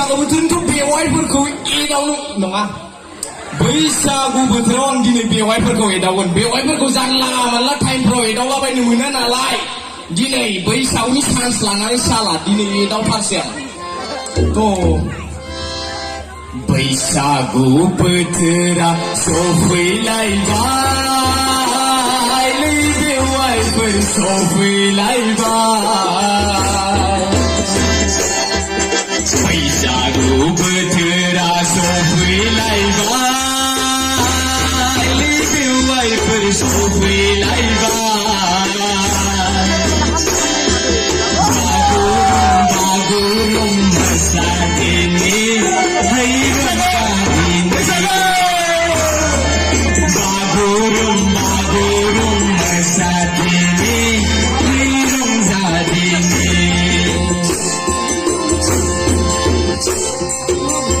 बैसागु बोथोरनिथ' बेवाइफोरखौ एदावनो नङा बैसागु बोथोराव आं दिनै बेवाइफोरखौ एदावगोन बेवाइफोरखौ जानला मानला टाइमफ्राव एदावलाबायनो मोना नालाय दिनै बैसागुनि चान्स लानानै साला दिनै एदावथारसै आं थ' बैसागु बोथोरा सफैलायबाय बेवाइफोर सफैलायबाय बैसागु बोथोरा सफैलायबाय बेवाइफोर सफैलायबाय बागुरुम मोसादिनि बागुरुम मोसादिनि रंजादिनि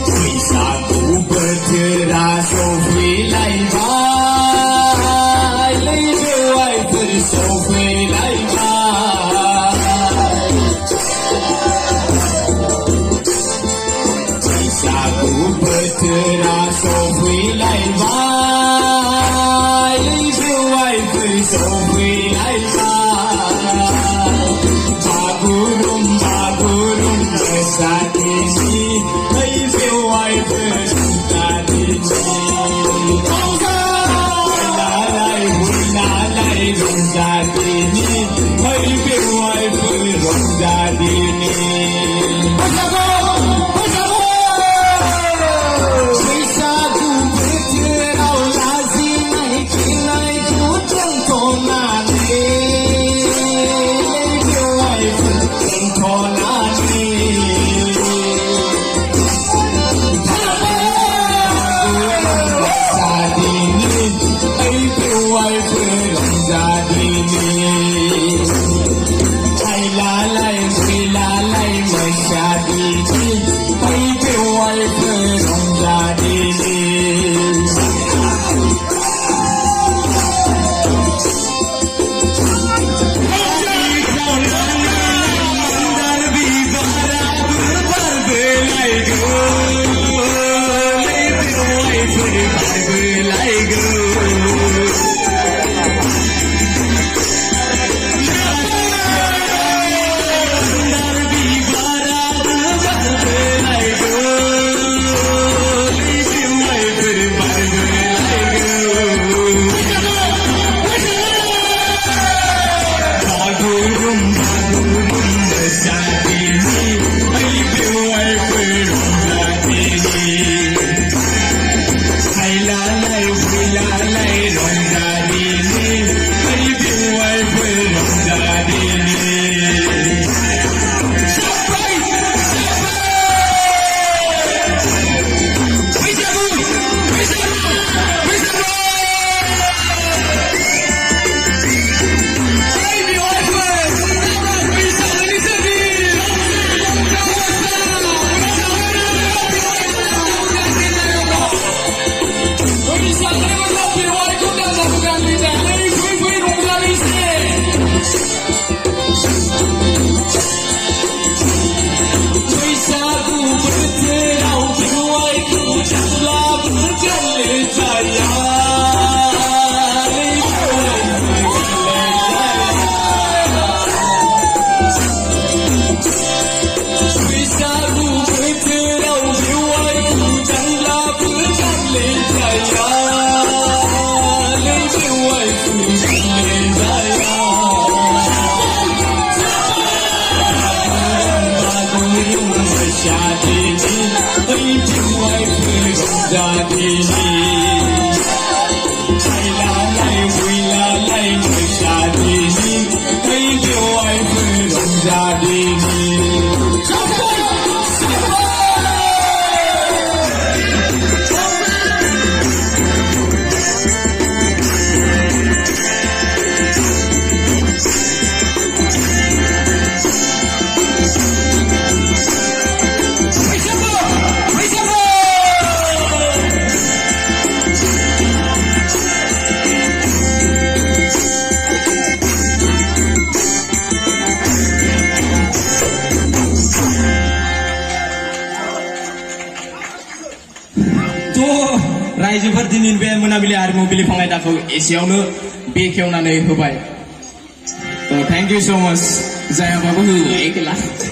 बैसागु बोथोरा सफैलायबाय बेवाइफोर सफैलायबाय बैसागु बोथोरा सफैलायबाय बेवाइफोर सफैलायबाय बागुरुम मोसादिनि बेवाइफोर रंजादिनि बेवाइफोर रंजादिनि बैसागु बोथोराव लाजिनाय गिनायखौ दोनथ'नानै बेवाइफोर दोनथ'नानै Ailalai, milalai, masyadini, baby wife, ronggadini. Bisa रायजोफोर दिनैनि बे मोनाबिलि आरिमु बिलिफां आयदाखौ एसेयावनो बेखेवनानै होबाय। थेंक इउ सो माच जायाबाबो होयो